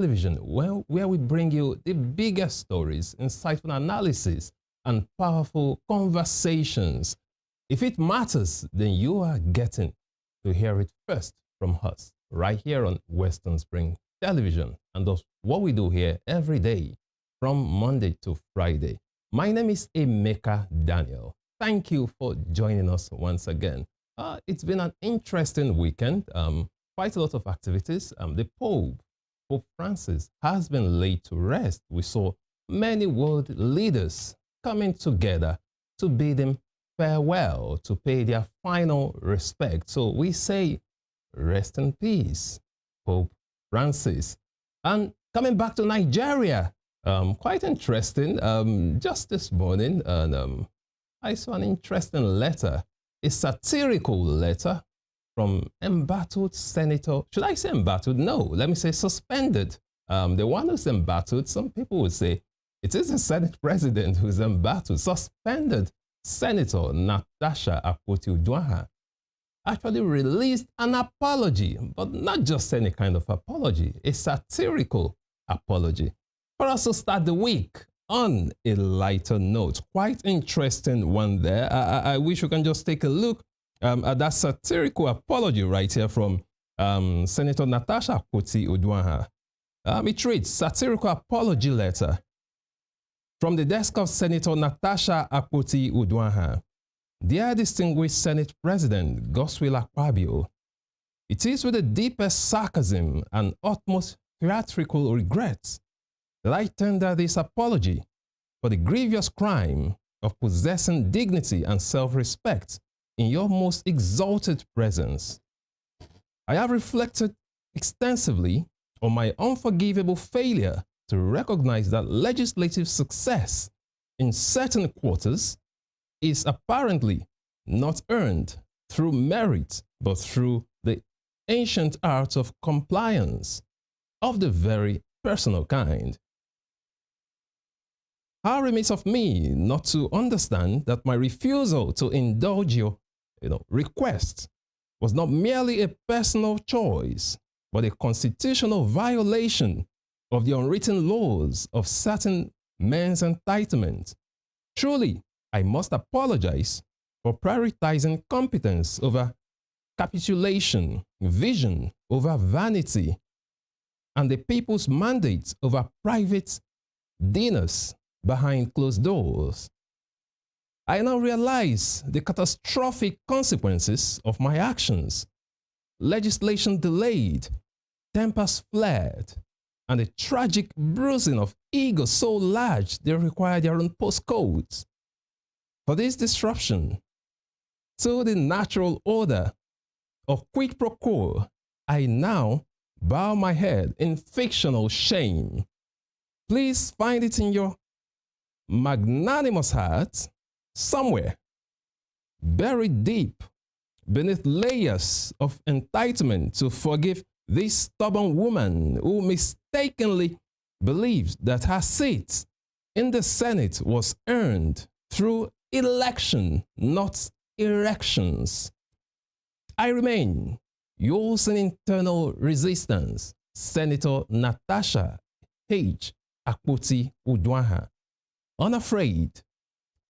Television, where we bring you the biggest stories, insightful analysis, and powerful conversations. If it matters, then you are getting to hear it first from us, right here on Western Spring Television. And that's what we do here every day, from Monday to Friday. My name is Emeka Daniel. Thank you for joining us once again. It's been an interesting weekend, quite a lot of activities. The Pope Francis has been laid to rest. We saw many world leaders coming together to bid him farewell, to pay their final respect. So we say, rest in peace, Pope Francis. And coming back to Nigeria, quite interesting. Just this morning, I saw an interesting letter, a satirical letter from embattled senator. Should I say embattled? No, let me say suspended. The one who's embattled, some people would say it is the Senate president who's embattled. Suspended Senator Natasha Akpoti-Uduaghan actually released an apology, but not just any kind of apology, a satirical apology. For us to start the week on a lighter note, quite interesting one there. I wish we can just take a look at that satirical apology right here from Senator Natasha Akpoti-Uduaghan. It reads, satirical apology letter from the desk of Senator Natasha Akpoti-Uduaghan. Dear distinguished Senate President Godswill Akpabio, it is with the deepest sarcasm and utmost theatrical regrets that I tender this apology for the grievous crime of possessing dignity and self-respect in your most exalted presence. I have reflected extensively on my unforgivable failure to recognize that legislative success in certain quarters is apparently not earned through merit, but through the ancient art of compliance of the very personal kind. How remains of me not to understand that my refusal to indulge your request was not merely a personal choice, but a constitutional violation of the unwritten laws of certain men's entitlement. Truly, I must apologize for prioritizing competence over capitulation, vision over vanity, and the people's mandate over private dinners behind closed doors. I now realize the catastrophic consequences of my actions. Legislation delayed, tempers flared, and a tragic bruising of ego so large they require their own postcodes. For this disruption to the natural order of quid pro quo, I now bow my head in fictional shame. Please find it in your magnanimous heart somewhere, buried deep beneath layers of entitlement, to forgive this stubborn woman who mistakenly believes that her seat in the Senate was earned through election, not erections. I remain yours in internal resistance, Senator Natasha H. Akpoti-Uduaghan, unafraid,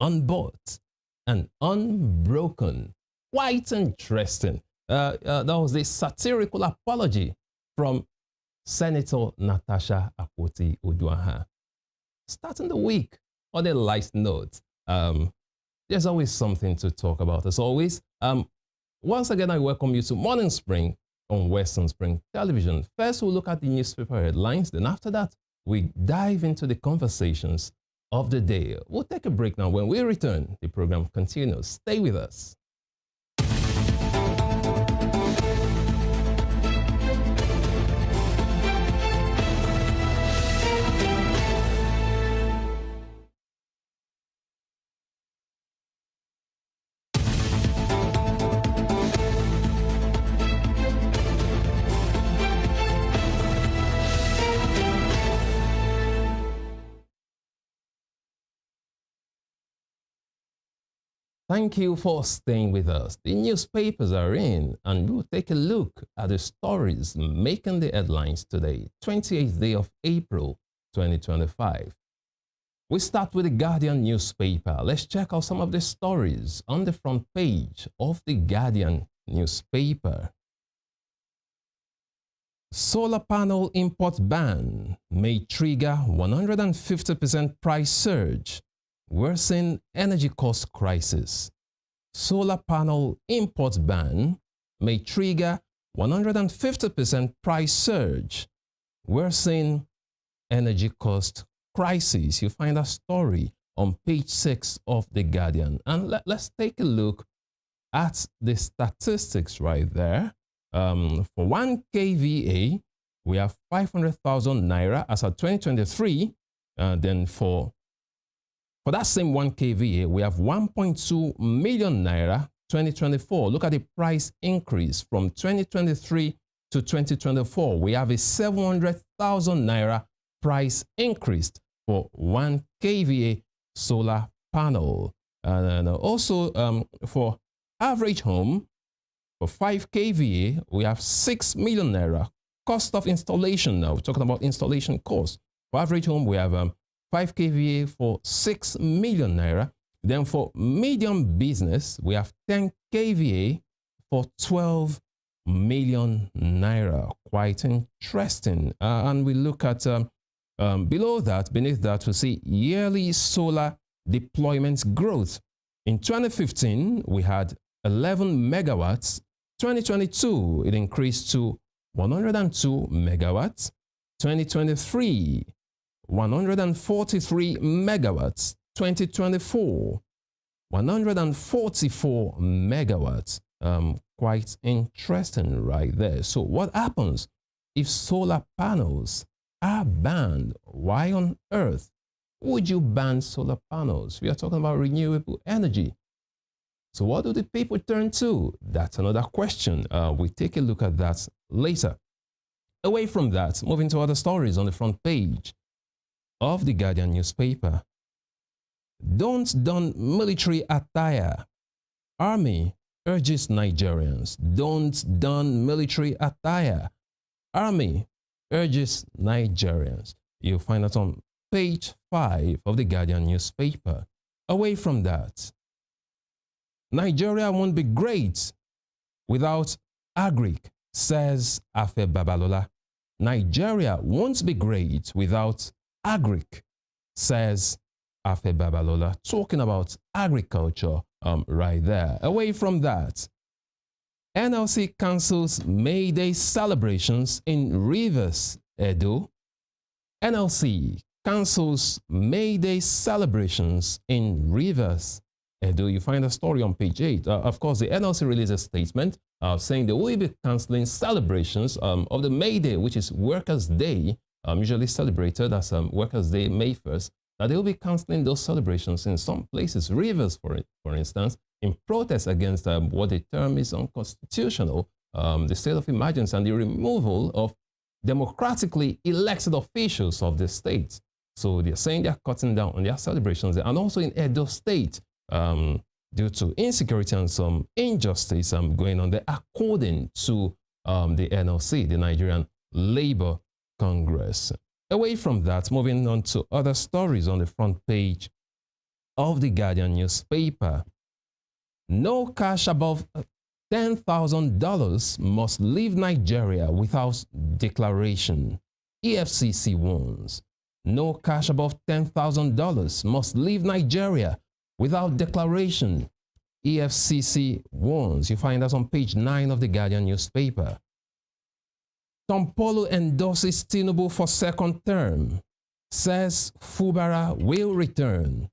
unbought, and unbroken. Quite interesting. That was a satirical apology from Senator Natasha Akpoti-Uduaghan. Starting the week on a light note, there's always something to talk about, as always. Once again, I welcome you to Morning Spring on Western Spring Television. First, we'll look at the newspaper headlines. Then after that, we dive into the conversations of the day. We'll take a break now. When we return, the program continues. Stay with us. Thank you for staying with us. The newspapers are in, and we'll take a look at the stories making the headlines today, 28th day of April, 2025. We start with the Guardian newspaper. Let's check out some of the stories on the front page of the Guardian newspaper. Solar panel import ban may trigger 150% price surge, worsen energy cost crisis. Solar panel import ban may trigger 150% price surge, worsen energy cost crisis. You find a story on page 6 of The Guardian. And let's take a look at the statistics right there. For 1 kVA, we have 500,000 naira as of 2023. Then for that same 1 kVA, we have 1.2 million naira 2024. Look at the price increase from 2023 to 2024. We have a 700,000 naira price increase for 1 kVA solar panel. And also for average home, for 5 kVA, we have 6 million naira cost of installation. Now we're talking about installation cost. For average home, we have 5 kVA for 6 million naira. Then for medium business, we have 10 kVA for 12 million naira. Quite interesting. And we look at below that, beneath that, we see yearly solar deployment growth. In 2015, we had 11 megawatts. 2022, it increased to 102 megawatts. 2023, 143 megawatts. 2024, 144 megawatts. Quite interesting right there. So what happens if solar panels are banned? Why on earth would you ban solar panels? We are talking about renewable energy. So what do the people turn to? That's another question. We take a look at that later. Away from that, moving to other stories on the front page of the Guardian newspaper. Don't don military attire. Army urges Nigerians. Don't don military attire. Army urges Nigerians. You'll find that on page 5 of the Guardian newspaper. Away from that, Nigeria won't be great without agric, says Afe Babalola. Nigeria won't be great without agric, says Afe Babalola, talking about agriculture right there. Away from that, NLC cancels May Day celebrations in Rivers, Edo. NLC cancels May Day celebrations in Rivers, Edo. You find a story on page 8. Of course, the NLC released a statement saying they will be cancelling celebrations of the May Day, which is Workers' Day, usually celebrated as Workers' Day, May 1st. That they will be cancelling those celebrations in some places, Rivers, for instance, in protest against what they term is unconstitutional, the state of emergency and the removal of democratically elected officials of the state. So they're saying they're cutting down on their celebrations, and also in Edo State, due to insecurity and some injustice going on there, according to the NLC, the Nigerian Labour Congress. Away from that, moving on to other stories on the front page of the Guardian newspaper. No cash above $10,000 must leave Nigeria without declaration. EFCC warns. No cash above $10,000 must leave Nigeria without declaration. EFCC warns. You find that on page 9 of the Guardian newspaper. Tompolo endorses Tinubu for second term, says Fubara will return.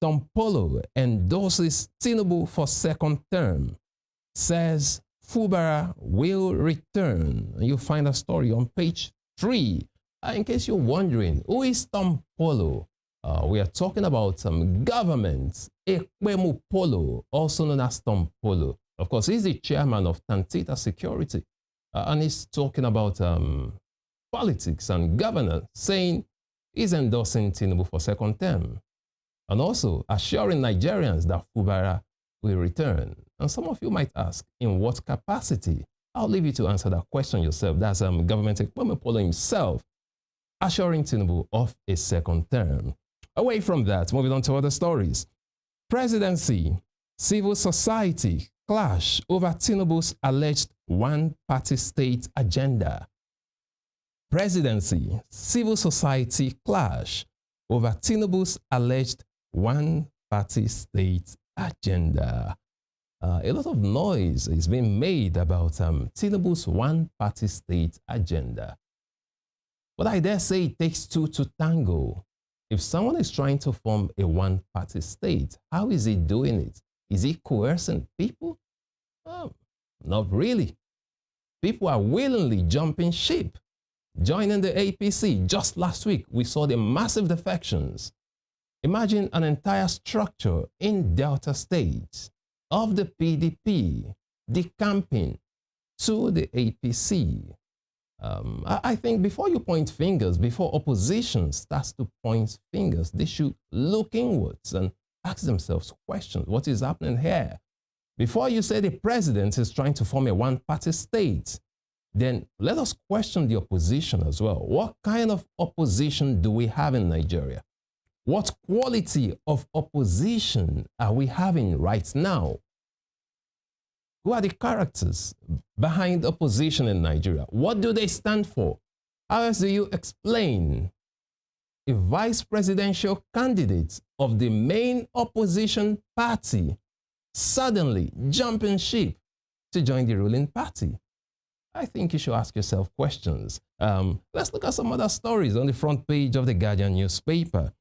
Tompolo endorses Tinubu for second term, says Fubara will return. You find a story on page 3. In case you're wondering, who is Tompolo? We are talking about government, Ekpemu Polo, also known as Tompolo. Of course, he's the chairman of Tantita Security. And he's talking about politics and governance, saying he's endorsing Tinubu for second term. And also assuring Nigerians that Fubara will return. And some of you might ask, in what capacity? I'll leave you to answer that question yourself. That's Government Ekpome Polo himself assuring Tinubu of a second term. Away from that, moving on to other stories. Presidency, civil society clash over Tinubu's alleged one-party state agenda. Presidency, civil society clash over Tinubu's alleged one-party state agenda. A lot of noise is being made about Tinubu's one-party state agenda. But I dare say it takes two to tango. If someone is trying to form a one-party state, how is he doing it? Is he coercing people? Not really. People are willingly jumping ship, joining the APC. Just last week, we saw the massive defections. Imagine an entire structure in Delta State of the PDP decamping to the APC. I think before you point fingers, before opposition starts to point fingers, they should look inwards and ask themselves questions. What is happening here? Before you say the president is trying to form a one-party state, then let us question the opposition as well. What kind of opposition do we have in Nigeria? What quality of opposition are we having right now? Who are the characters behind opposition in Nigeria? What do they stand for? How else do you explain a vice presidential candidate of the main opposition party suddenly jumping ship to join the ruling party? I think you should ask yourself questions. Let's look at some other stories on the front page of the Guardian newspaper.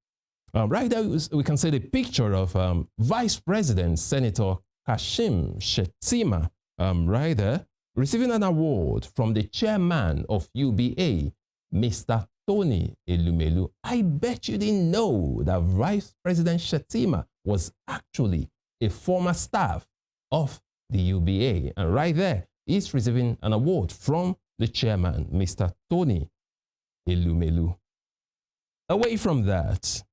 Right there, we can see the picture of Vice President Senator Kashim Shettima, right there, receiving an award from the chairman of UBA, Mr. Tony Elumelu. I bet you didn't know that Vice President Shettima was actually a former staff of the UBA. And right there, he's receiving an award from the chairman, Mr. Tony Elumelu. Away from that,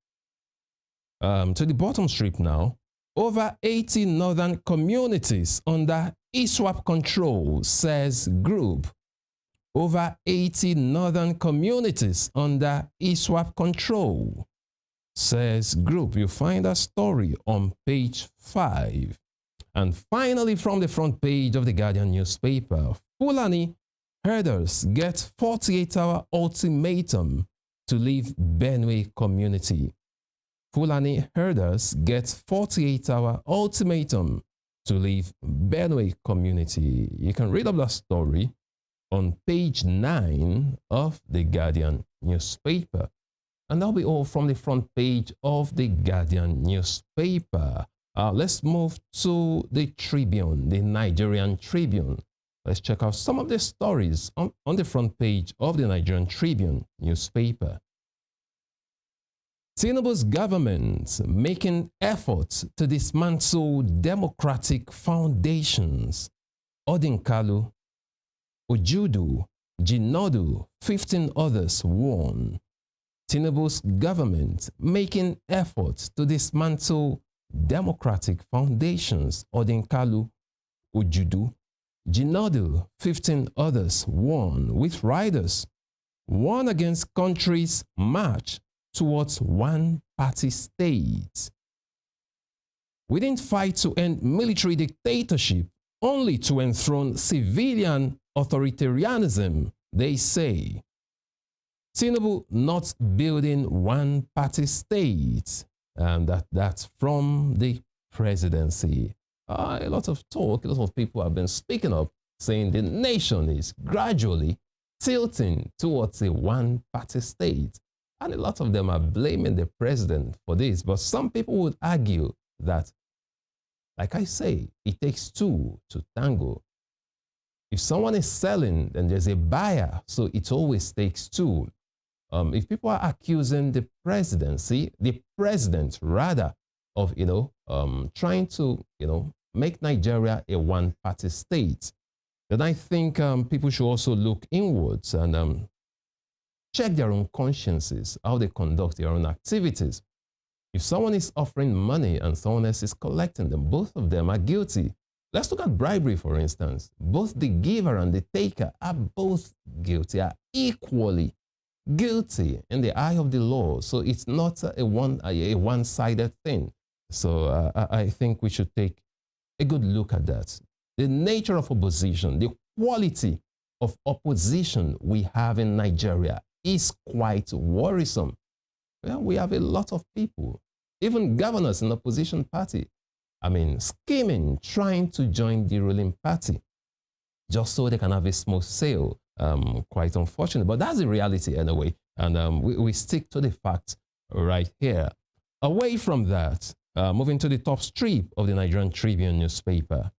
to the bottom strip now, over 80 northern communities under ISWAP control, says group. Over 80 northern communities under ISWAP control, says group. You find that story on page 5. And finally, from the front page of the Guardian newspaper, Fulani herders get 48-hour ultimatum to leave Benue community. Fulani herders get 48-hour ultimatum to leave Benue community. You can read up that story on page 9 of the Guardian newspaper. And that'll be all from the front page of the Guardian newspaper. Let's move to the Tribune, the Nigerian Tribune. Let's check out some of the stories on the front page of the Nigerian Tribune newspaper. Tinubu's government making efforts to dismantle democratic foundations. Odinkalu, Ojudu, Jinodu, 15 others warn. Tinubu's government making efforts to dismantle democratic foundations. Odinkalu, Ojudu, Jinodu, 15 others warn, with riders warn against country's march towards one-party state. We didn't fight to end military dictatorship, only to enthrone civilian authoritarianism, they say. Tinubu not building one-party state, and that's from the presidency. A lot of talk, a lot of people have been speaking up, saying the nation is gradually tilting towards a one-party state. And a lot of them are blaming the president for this. But some people would argue that, like I say, it takes two to tango. If someone is selling, then there's a buyer. So it always takes two. If people are accusing the presidency, the president rather, of, trying to, make Nigeria a one-party state, then I think people should also look inwards and check their own consciences, how they conduct their own activities. If someone is offering money and someone else is collecting them, both of them are guilty. Let's look at bribery, for instance. Both the giver and the taker are both guilty, are equally guilty in the eye of the law. So it's not a one-sided thing. So I think we should take a good look at that. The nature of opposition, the quality of opposition we have in Nigeria is quite worrisome. Well, we have a lot of people, even governors in the opposition party, I mean, scheming, trying to join the ruling party just so they can have a smooth sail. Quite unfortunate, but that's the reality anyway. And we stick to the facts right here. Away from that, moving to the top strip of the Nigerian Tribune newspaper.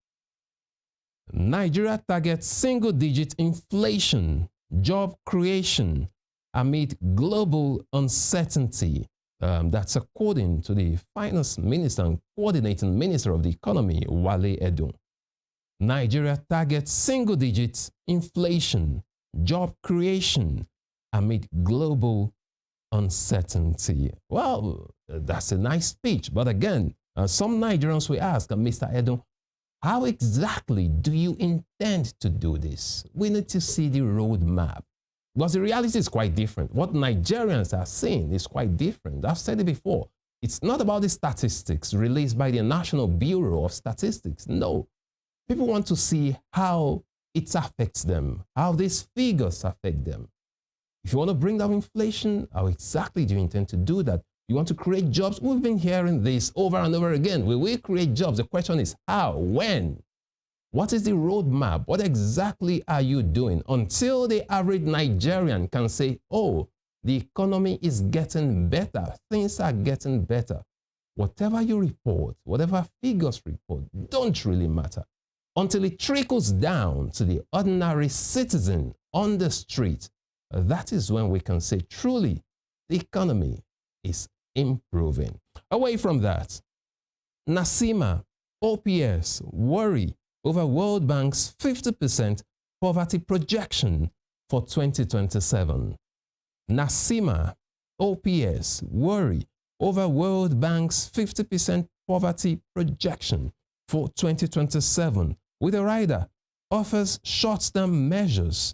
Nigeria targets single-digit inflation, job creation amid global uncertainty. That's according to the finance minister and coordinating minister of the economy, Wale Edun. Nigeria targets single-digit inflation, job creation amid global uncertainty. Well, that's a nice speech. But again, some Nigerians will ask, Mr. Edun, how exactly do you intend to do this? We need to see the roadmap. Because the reality is quite different. What Nigerians are seeing is quite different. I've said it before. It's not about the statistics released by the National Bureau of Statistics. No. People want to see how it affects them, how these figures affect them. If you want to bring down inflation, how exactly do you intend to do that? You want to create jobs? We've been hearing this over and over again. Will we create jobs? The question is how? When? What is the roadmap? What exactly are you doing? Until the average Nigerian can say, oh, the economy is getting better. Things are getting better. Whatever you report, whatever figures report, don't really matter. Until it trickles down to the ordinary citizen on the street, that is when we can say truly the economy is improving. Away from that, Nasima, OPS, worry over World Bank's 50% poverty projection for 2027. Nasima, OPS, worry over World Bank's 50% poverty projection for 2027, with a rider offers short-term measures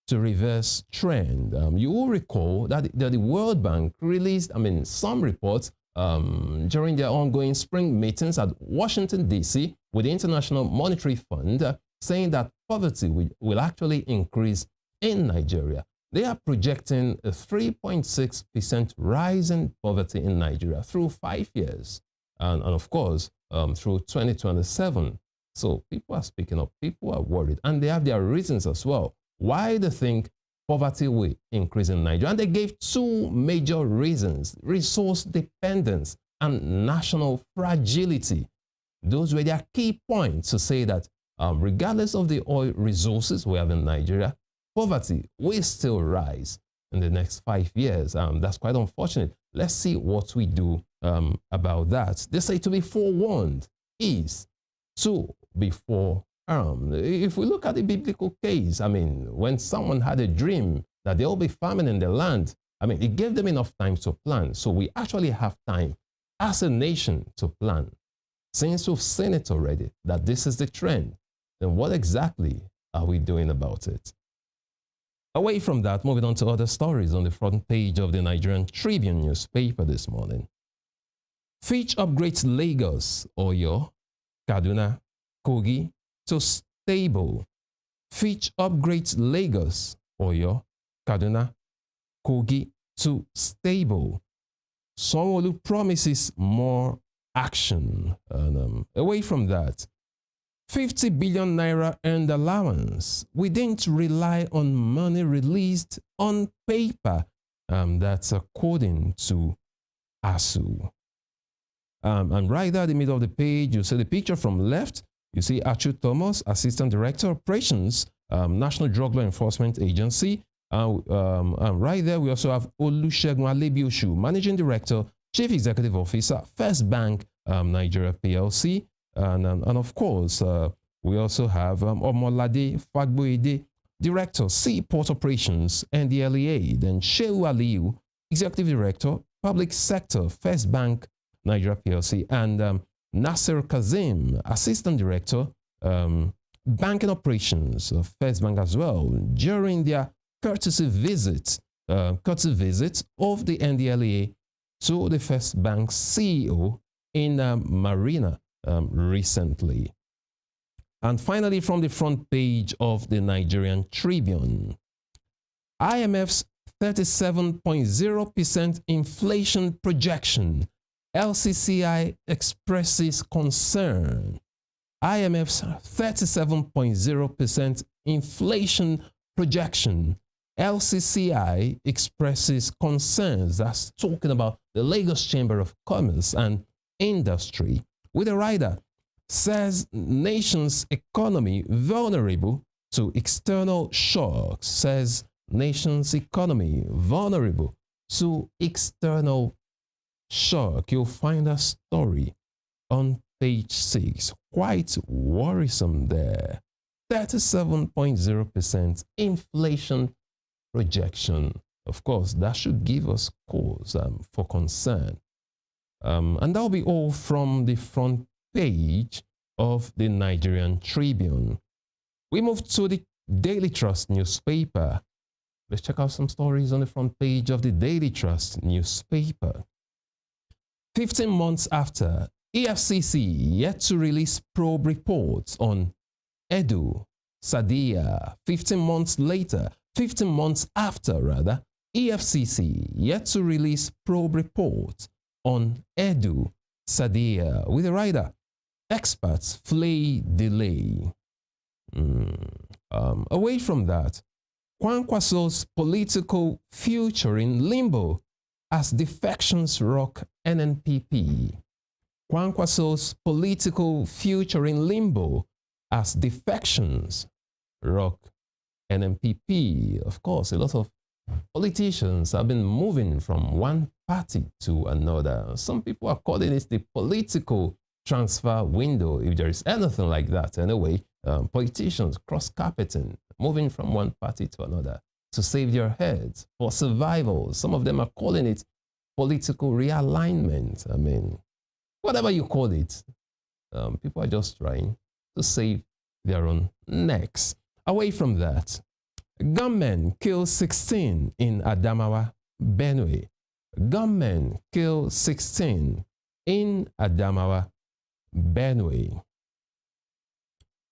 to reverse trend. You will recall that the World Bank released, some reports during their ongoing spring meetings at Washington, D.C. with the International Monetary Fund, saying that poverty will actually increase in Nigeria. They are projecting a 3.6% rise in poverty in Nigeria through 5 years, and of course, through 2027. So people are speaking up, people are worried, and they have their reasons as well why they think poverty will increase in Nigeria. And they gave two major reasons: resource dependence and national fragility. Those were their key points to say that regardless of the oil resources we have in Nigeria, poverty will still rise in the next 5 years. That's quite unfortunate. Let's see what we do about that. They say to be forewarned is to be forearmed. If we look at the biblical case, when someone had a dream that they'll be farming in the land, it gave them enough time to plan. So we actually have time as a nation to plan. Since we've seen it already, that this is the trend, then what exactly are we doing about it? Away from that, moving on to other stories on the front page of the Nigerian Tribune newspaper this morning. Fitch upgrades Lagos, Oyo, Kaduna, Kogi to stable. Fitch upgrades Lagos, Oyo, Kaduna, Kogi to stable. Sanwo-Olu promises more action. And away from that, 50 billion naira earned allowance. We didn't rely on money released on paper. That's according to ASU. And right there in the middle of the page, you see the picture from left. You see Achu Thomas, Assistant Director Operations, National Drug Law Enforcement Agency. Right there, we also have Olusegun Alebioshu, Managing Director, Chief Executive Officer, First Bank Nigeria PLC. And of course, we also have Omolade Fagboede, Director, Seaport Operations, NDLEA. Then Shehu Aliyu, Executive Director, Public Sector, First Bank Nigeria PLC, and Nasser Kazim, Assistant Director, Banking Operations of First Bank as well, during their courtesy visit of the NDLEA to the First Bank CEO in Marina recently. And finally, from the front page of the Nigerian Tribune, IMF's 37.0% inflation projection, LCCI expresses concern. IMF's 37.0% inflation projection, LCCI expresses concerns. That's talking about the Lagos Chamber of Commerce and Industry. With a rider, says nation's economy vulnerable to external shocks, says nation's economy vulnerable to external shock. You'll find a story on page 6. Quite worrisome there. 37.0% inflation projection. Of course, that should give us cause for concern. And that'll be all from the front page of the Nigerian Tribune. We move to the Daily Trust newspaper. Let's check out some stories on the front page of the Daily Trust newspaper. 15 months after, EFCC yet to release probe reports on Edu Sadia. 15 months after, EFCC yet to release probe reports on Edu Sadia. With a rider, experts flee delay. Away from that, Kwankwaso's political future in limbo as defections rock NNPP. Kwankwaso's political future in limbo as defections rock NNPP. Of course, a lot of politicians have been moving from one party to another. Some people are calling it the political transfer window, if there is anything like that. Anyway, politicians cross-carpeting, moving from one party to another to save their heads for survival. Some of them are calling it political realignment. I mean, whatever you call it, people are just trying to save their own necks. Away from that, gunmen kill 16 in Adamawa, Benue. Gunmen kill 16 in Adamawa, Benue.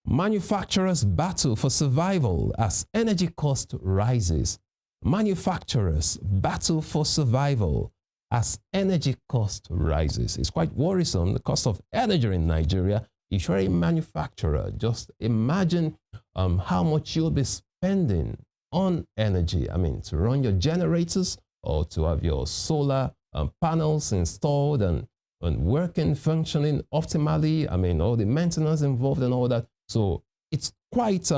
Manufacturers battle for survival as energy cost rises. Manufacturers battle for survival as energy cost rises. It's quite worrisome, the cost of energy in Nigeria. If you're a manufacturer, just imagine how much you'll be spending on energy. I mean, to run your generators or to have your solar panels installed and working, functioning optimally. I mean, all the maintenance involved and all that. So it's quite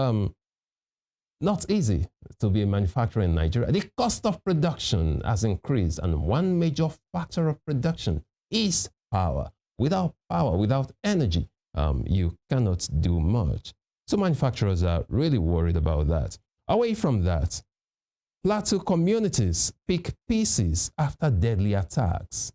not easy to be a manufacturer in Nigeria. The cost of production has increased, and one major factor of production is power. Without power, without energy, you cannot do much. So manufacturers are really worried about that. Away from that, Plateau communities pick pieces after deadly attacks.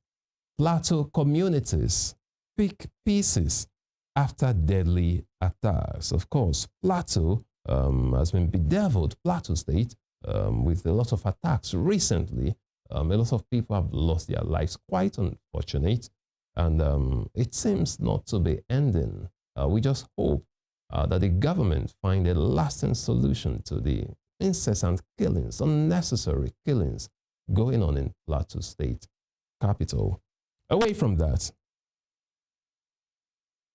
Plateau communities pick pieces after deadly attacks. Of course, Plateau has been bedeviled, Plateau State, with a lot of attacks recently. A lot of people have lost their lives, quite unfortunate, and it seems not to be ending. We just hope that the government find a lasting solution to the incessant killings, unnecessary killings going on in Plateau State capital. Away from that,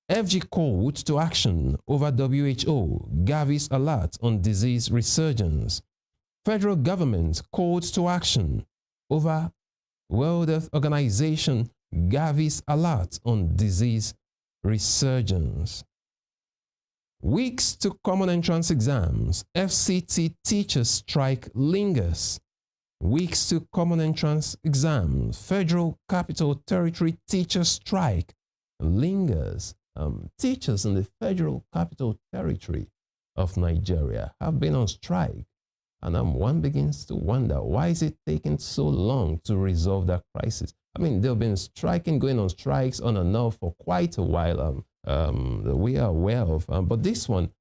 FG called to action over WHO, Gavi's alert on disease resurgence. Federal government called to action over World Health Organization, Gavi's alert on disease resurgence. Weeks to common entrance exams, FCT teachers strike lingers. Weeks to common entrance exams, Federal Capital Territory teachers strike lingers. Teachers in the Federal Capital Territory of Nigeria have been on strike And one begins to wonder, why is it taking so long to resolve that crisis? I mean, they've been going on strikes on and off for quite a while. We are aware of, but this one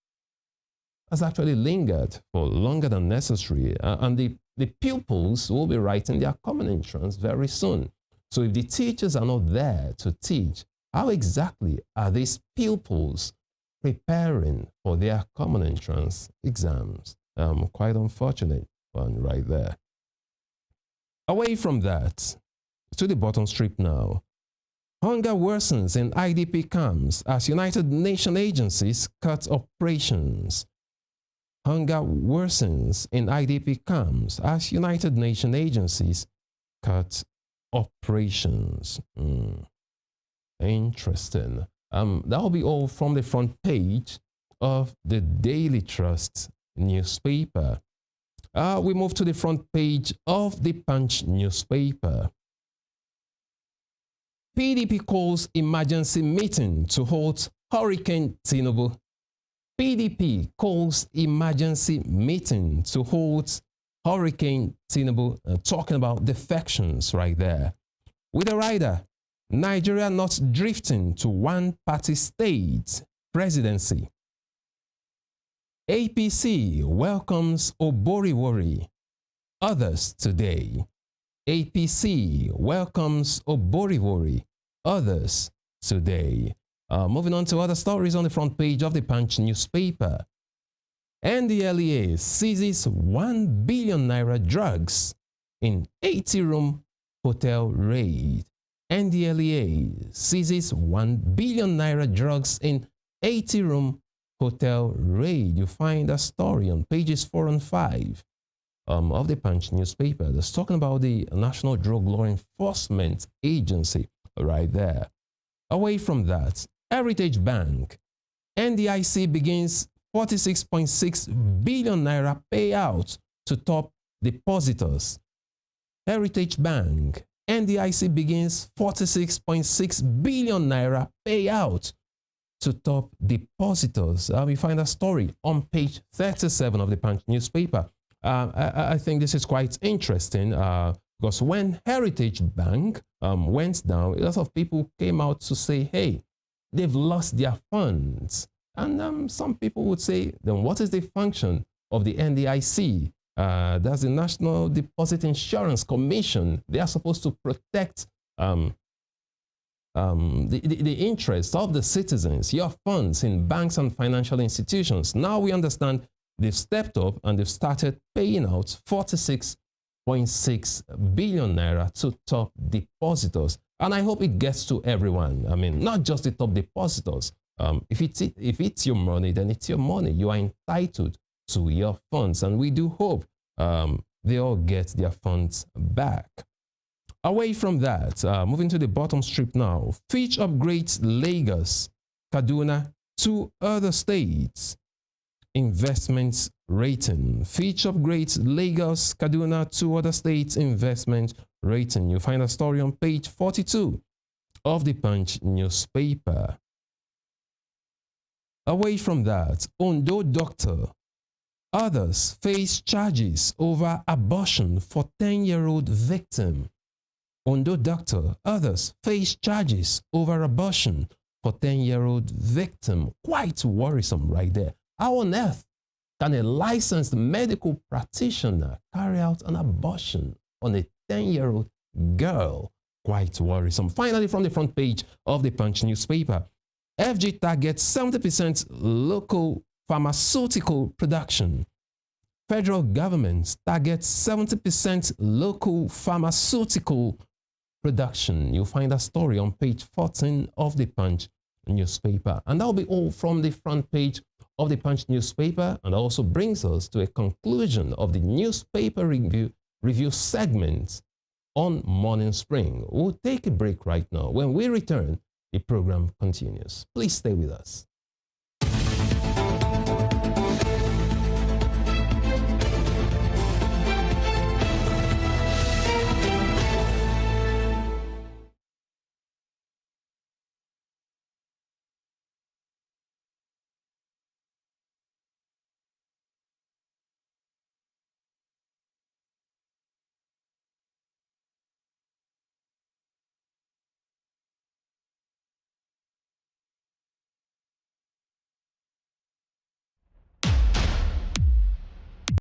has actually lingered for longer than necessary. And the pupils will be writing their common entrance very soon. So if the teachers are not there to teach, how exactly are these pupils preparing for their common entrance exams? Quite unfortunate one right there. Away from that, to the bottom strip now. Hunger worsens in IDP camps as United Nations agencies cut operations. Hunger worsens in IDP camps as United Nations agencies cut operations. Interesting. That will be all from the front page of the Daily Trust newspaper. We move to the front page of the Punch newspaper. PDP calls emergency meeting to halt Hurricane Tinubu. PDP calls emergency meeting to halt Hurricane Tinubu. Talking about defections right there. With a rider, Nigeria not drifting to one-party state presidency. APC welcomes Oboriwori. Others today. APC welcomes Oboriwori. Others today. Moving on to other stories on the front page of the Punch newspaper. NDLEA seizes 1 billion naira drugs in 80-room hotel raid. NDLEA seizes 1 billion naira drugs in 80-room hotel raid. You find a story on pages 4 and 5 of the Punch newspaper. That's talking about the National Drug Law Enforcement Agency right there. Away from that, Heritage Bank, NDIC begins 46.6 billion naira payout to top depositors. Heritage Bank, NDIC begins 46.6 billion naira payout to top depositors. We find a story on page 37 of the Punch newspaper. I think this is quite interesting because when Heritage Bank went down, a lot of people came out to say, hey, they've lost their funds. And some people would say, then what is the function of the NDIC? That's the National Deposit Insurance Commission. They are supposed to protect the interests of the citizens, your funds in banks and financial institutions. Now we understand they've stepped up and they've started paying out 46.6 billion naira to top depositors. And I hope it gets to everyone. I mean, not just the top depositors. If it's your money, then it's your money. You are entitled to your funds. And we do hope they all get their funds back. Away from that, moving to the bottom strip now, Fitch upgrades Lagos, Kaduna, to other states. Investments rating. Fitch upgrades Lagos, Kaduna to other states investment rating. You find a story on page 42 of the Punch newspaper. Away from that, Ondo doctor. Others face charges over abortion for 10-year-old victim. Ondo doctor. Others face charges over abortion for 10-year-old victim. Quite worrisome right there. How on earth can a licensed medical practitioner carry out an abortion on a 10-year-old girl? Quite worrisome. Finally, from the front page of the Punch newspaper, FG targets 70% local pharmaceutical production. Federal government targets 70% local pharmaceutical production. You'll find a story on page 14 of the Punch newspaper. And that'll be all from the front page of the Punch newspaper, and also brings us to a conclusion of the newspaper review segment on Morning Spring. We'll take a break right now. When we return, the program continues. Please stay with us.